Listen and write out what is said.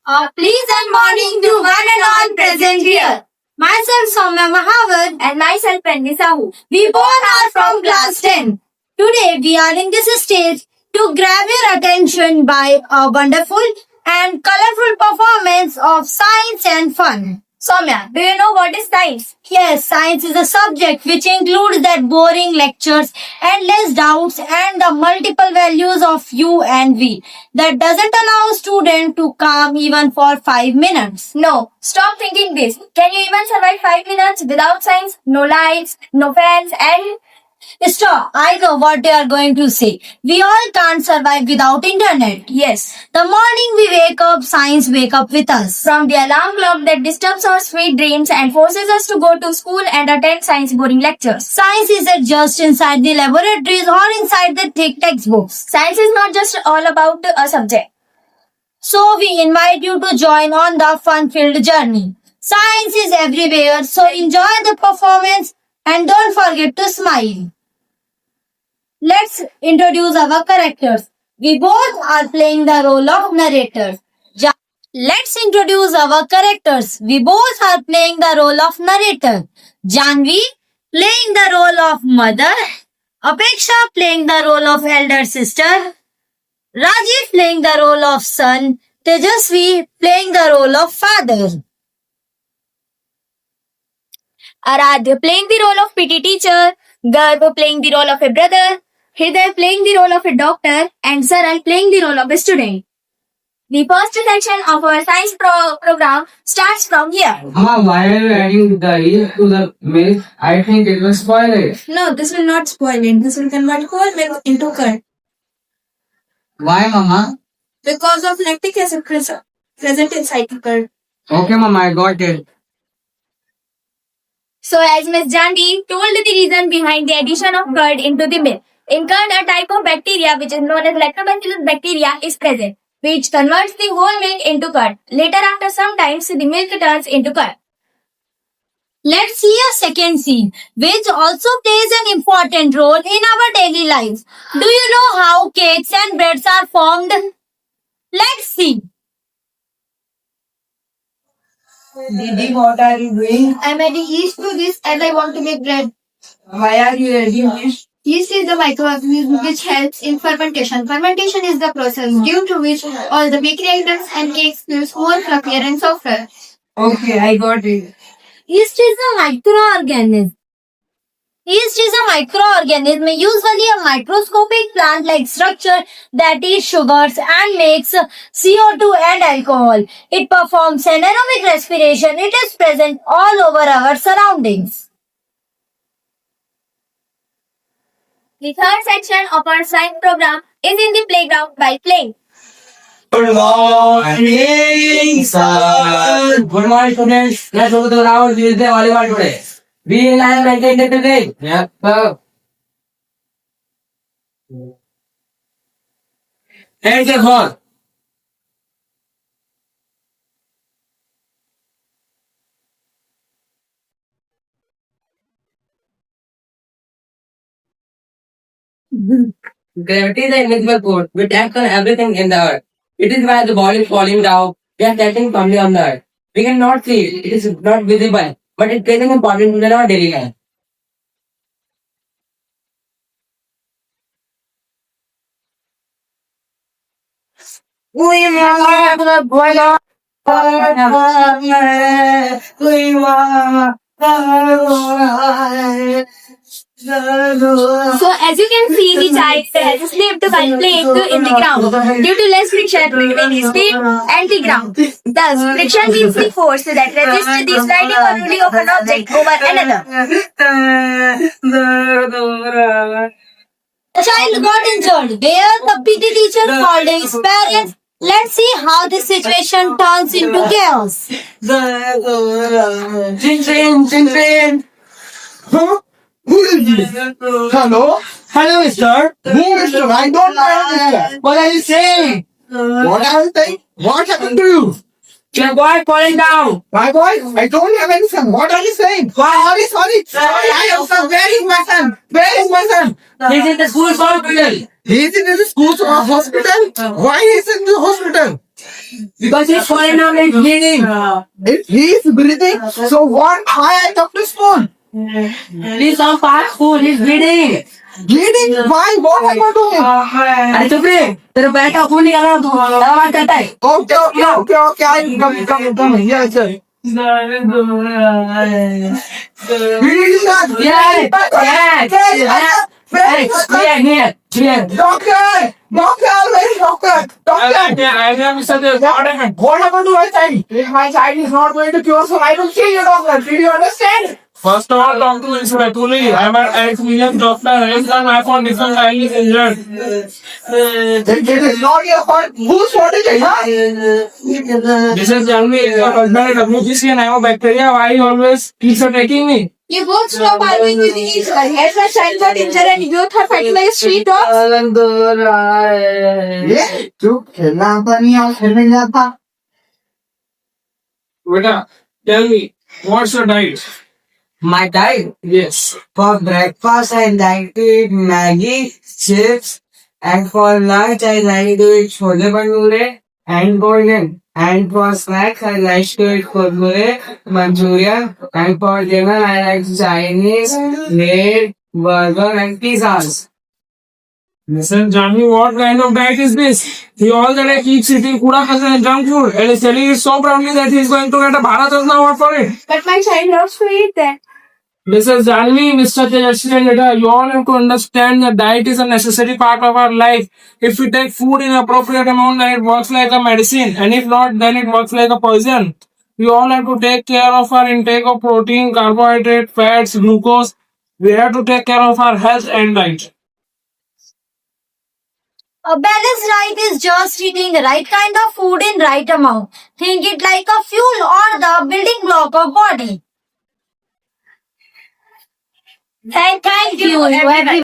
A pleasant morning to one and all present here. Myself Soumya Mahavar and myself Penny Sahu. We both are from class 10. Today we are in this stage to grab your attention by a wonderful and colorful performance of science and fun. Soumya, do you know what is science? Yes, science is a subject which includes that boring lectures, endless doubts and the multiple values of you and we that doesn't allow student to calm even for 5 minutes. No, stop thinking this. Can you even survive 5 minutes without science? No lights, no fans and... Stop. I know what they are going to say. We all can't survive without internet. Yes. The morning we wake up, science wake up with us. From the alarm clock that disturbs our sweet dreams and forces us to go to school and attend science boring lectures. Science isn't just inside the laboratories or inside the thick textbooks. Science is not just all about a subject. So we invite you to join on the fun-filled journey. Science is everywhere, so enjoy the performance and don't forget to smile. Let's introduce our characters. We both are playing the role of narrators. Let's introduce our characters. We both are playing the role of narrator. Janvi playing the role of mother. Apeksha playing the role of elder sister. Rajiv playing the role of son. Tejasvi playing the role of father. Aradhya playing the role of PT teacher. Garv playing the role of a brother. Hriday playing the role of a doctor and Saral playing the role of a student. The first section of our science program starts from here. Mama, why are you adding the yeast to the milk? I think it will spoil it. No, this will not spoil it. This will convert whole milk into curd. Why, Mama? Because of lactic acid present inside the curd. Okay, Mama, I got it. So as Ms. Jandi told the reason behind the addition of curd into the milk. In curd, a type of bacteria which is known as lactobacillus bacteria is present, which converts the whole milk into curd. Later, after some time, the milk turns into curd. Let's see a second scene, which also plays an important role in our daily lives. Do you know how cakes and breads are formed? Let's see. Didi, what are you doing? I'm adding yeast to this and I want to make bread. Why are you adding yeast? Yeast is the microorganism which helps in fermentation. Fermentation is the process due to which all the bakery items and cakes feels more fluffier and softer. Okay, I got it. Yeast is a microorganism. Yeast is a microorganism, usually a microscopic plant-like structure that eats sugars and makes CO2 and alcohol. It performs anaerobic respiration. It is present all over our surroundings. The third section of our science program is in the playground by playing. Good morning, sir. Good morning, students. Let's go to the ground. We will play volleyball today. We will have maintained today. Yep, sir. Here's the ball. Gravity is an invisible force which acts on everything in the earth. It is why the ball is falling down. We are standing firmly on the earth. We cannot see it. It is not visible, but it plays an important role in our daily life. We are the boy. So as you can see, the child has slipped while playing in the ground due to less friction between his feet and the ground. Thus, friction is the force that resists the sliding or rolling of an object over another. The child got injured, where the PT teacher called his parents. Let's see how this situation turns into chaos. Chin. Huh? Who is this? Hello? Hello, mister. Who is this? I don't know. What are you saying? What are you saying? What happened to you? Your boy falling down. My boy, I don't have any son. What are you saying? Sorry. I have son. Where is my son? Where is my son? He's in the school hospital. He is in the school or hospital? Why he is in the hospital? Because he's falling down and bleeding. If he is breathing, so what? Why I took the spoon? Please some fast food, he's bleeding. Bleeding? Why? What happened to him? अरे चुप रे, तेरे पैर का खून निकल रहा, तू दवा मार करता है. Okay. I'm coming. Yes, sir. Bleeding not. Here. Doctor, where is doctor? What happened to my child? If my child is not going to cure, so I will kill you, doctor. Did you understand? First of all, talk to respectfully. I'm an experienced doctor. Every time I found different child is injured. It is not your fault. Whose fault is it? Huh? This is Janvi, your husband, WBC, and I have bacteria. Why you always keep attacking me? You both stop arguing with each other. Has my child got injured and you both are fighting like street dogs? ये चुप खेलना आता नहीं और खेलने जाता. Vita, tell me, what's your diet? My diet Yes. for breakfast I like to eat Maggi, chips, and for lunch I like to eat chole bhature and golden. And for snacks I like to eat kurkure, Manchurian, and for dinner I like Chinese, bread, burger, and pizzas. Listen, Janvi, what kind of diet is this? He all the day keeps eating kuda kasa and junk food and is telling you so proudly that he's going to get a Bharat Ratna award for it. But my child loves to eat that. This is Janvi, Mr. Tejasvi and Rita. You all have to understand that diet is a necessary part of our life. If we take food in appropriate amount, then it works like a medicine. And if not, then it works like a poison. We all have to take care of our intake of protein, carbohydrate, fats, glucose. We have to take care of our health and diet. A balanced diet is just eating the right kind of food in right amount. Think it like a fuel or the building block of body. Thank you everyone.